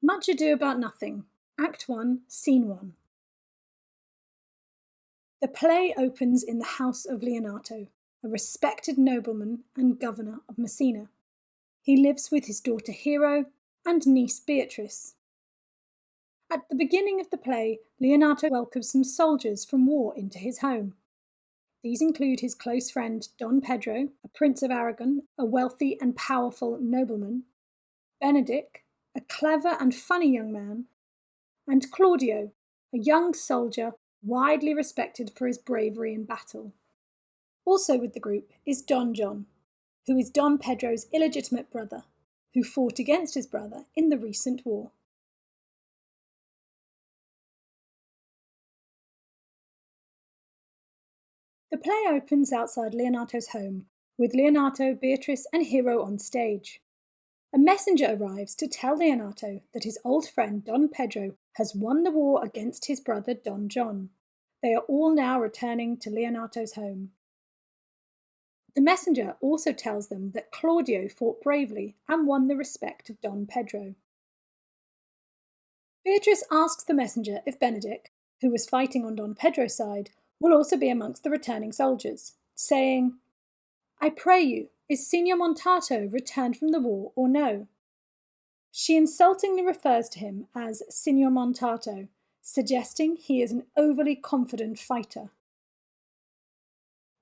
Much Ado About Nothing, Act 1, Scene 1. The play opens in the house of Leonato, a respected nobleman and governor of Messina. He lives with his daughter Hero and niece Beatrice. At the beginning of the play, Leonato welcomes some soldiers from war into his home. These include his close friend Don Pedro, a prince of Aragon, a wealthy and powerful nobleman, Benedict, a clever and funny young man, and Claudio, a young soldier widely respected for his bravery in battle. Also with the group is Don John, who is Don Pedro's illegitimate brother, who fought against his brother in the recent war. The play opens outside Leonato's home, with Leonato, Beatrice, and Hero on stage. A messenger arrives to tell Leonato that his old friend Don Pedro has won the war against his brother Don John. They are all now returning to Leonato's home. The messenger also tells them that Claudio fought bravely and won the respect of Don Pedro. Beatrice asks the messenger if Benedict, who was fighting on Don Pedro's side, will also be amongst the returning soldiers, saying, "I pray you, is Signor Montato returned from the war or no?" She insultingly refers to him as Signor Montato, suggesting he is an overly confident fighter.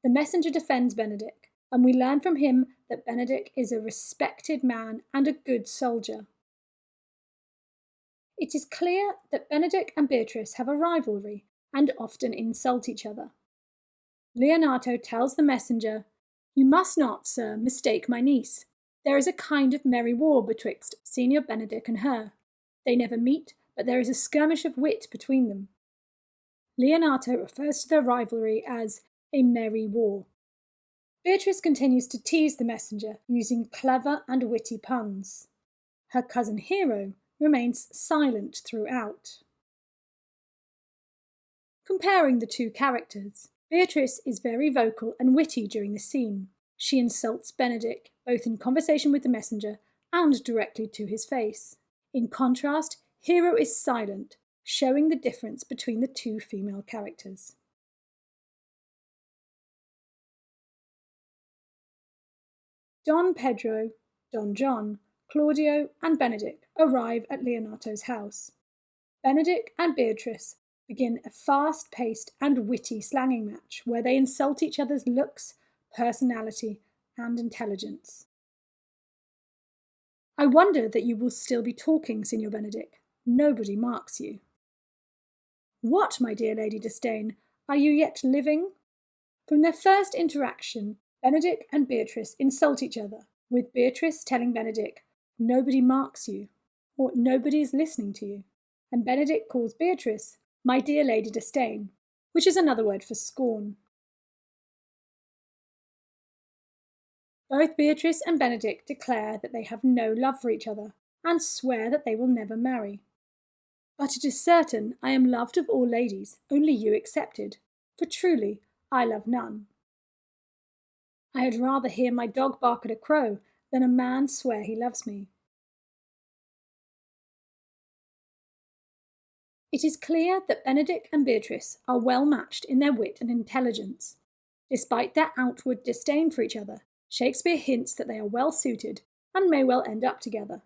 The messenger defends Benedict, and we learn from him that Benedict is a respected man and a good soldier. It is clear that Benedict and Beatrice have a rivalry and often insult each other. Leonato tells the messenger, "You must not, sir, mistake my niece. There is a kind of merry war betwixt Signor Benedict and her. They never meet, but there is a skirmish of wit between them." Leonato refers to their rivalry as a merry war. Beatrice continues to tease the messenger using clever and witty puns. Her cousin Hero remains silent throughout. Comparing the two characters, Beatrice is very vocal and witty during the scene. She insults Benedict, both in conversation with the messenger and directly to his face. In contrast, Hero is silent, showing the difference between the two female characters. Don Pedro, Don John, Claudio, and Benedict arrive at Leonato's house. Benedict and Beatrice begin a fast-paced and witty slanging match where they insult each other's looks, personality, and intelligence. "I wonder that you will still be talking, Signor Benedict. Nobody marks you." "What, my dear Lady Disdain, are you yet living?" From their first interaction, Benedict and Beatrice insult each other, with Beatrice telling Benedict, "Nobody marks you," or "Nobody is listening to you," and Benedict calls Beatrice, "My dear Lady Disdain," which is another word for scorn. Both Beatrice and Benedict declare that they have no love for each other and swear that they will never marry. "But it is certain I am loved of all ladies, only you excepted, for truly I love none. I had rather hear my dog bark at a crow than a man swear he loves me." It is clear that Benedict and Beatrice are well matched in their wit and intelligence. Despite their outward disdain for each other, Shakespeare hints that they are well suited and may well end up together.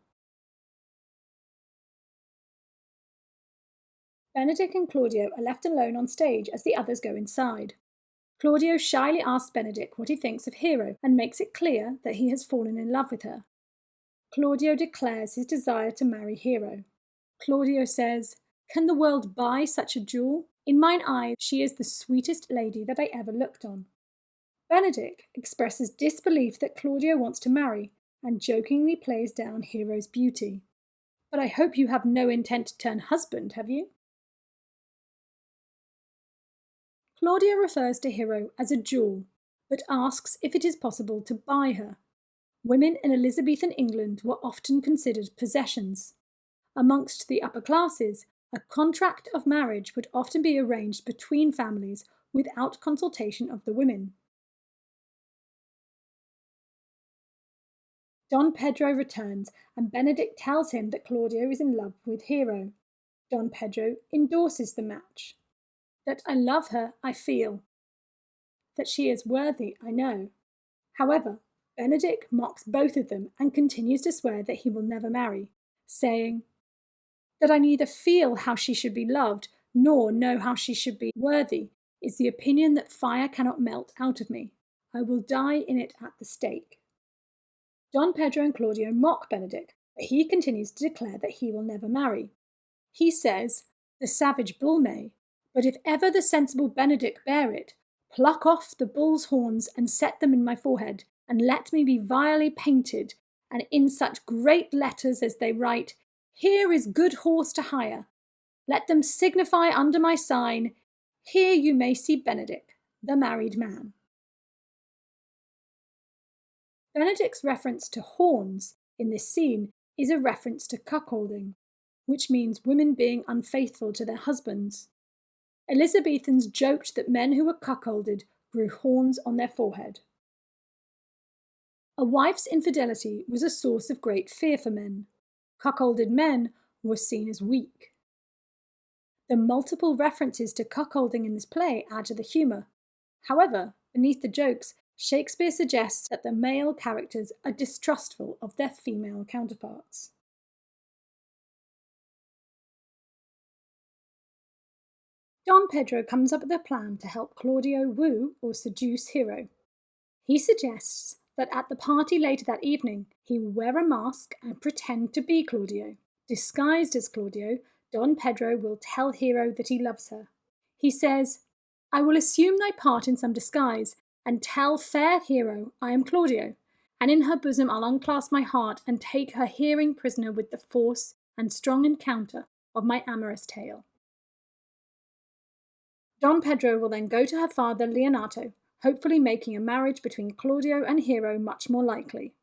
Benedict and Claudio are left alone on stage as the others go inside. Claudio shyly asks Benedict what he thinks of Hero and makes it clear that he has fallen in love with her. Claudio declares his desire to marry Hero. Claudio says, "Can the world buy such a jewel? In mine eye, she is the sweetest lady that I ever looked on." Benedict expresses disbelief that Claudio wants to marry and jokingly plays down Hero's beauty. "But I hope you have no intent to turn husband, have you?" Claudio refers to Hero as a jewel, but asks if it is possible to buy her. Women in Elizabethan England were often considered possessions. Amongst the upper classes, a contract of marriage would often be arranged between families without consultation of the women. Don Pedro returns, and Benedict tells him that Claudio is in love with Hero. Don Pedro endorses the match. That I love her, I feel. That she is worthy, I know. However, Benedict mocks both of them and continues to swear that he will never marry, saying, that I neither feel how she should be loved nor know how she should be worthy is the opinion that fire cannot melt out of me. I will die in it at the stake. Don Pedro and Claudio mock Benedict, but he continues to declare that he will never marry. He says, the savage bull may, but if ever the sensible Benedict bear it, pluck off the bull's horns and set them in my forehead, and let me be vilely painted, and in such great letters as they write, here is good horse to hire. Let them signify under my sign, here you may see Benedict, the married man. Benedict's reference to horns in this scene is a reference to cuckolding, which means women being unfaithful to their husbands. Elizabethans joked that men who were cuckolded grew horns on their forehead. A wife's infidelity was a source of great fear for men. Cuckolded men were seen as weak. The multiple references to cuckolding in this play add to the humour. However, beneath the jokes, Shakespeare suggests that the male characters are distrustful of their female counterparts. Don Pedro comes up with a plan to help Claudio woo or seduce Hero. He suggests that at the party later that evening, he will wear a mask and pretend to be Claudio. Disguised as Claudio, Don Pedro will tell Hero that he loves her. He says, I will assume thy part in some disguise, and tell fair Hero I am Claudio, and in her bosom I'll unclasp my heart and take her hearing prisoner with the force and strong encounter of my amorous tale. Don Pedro will then go to her father Leonato, hopefully making a marriage between Claudio and Hero much more likely.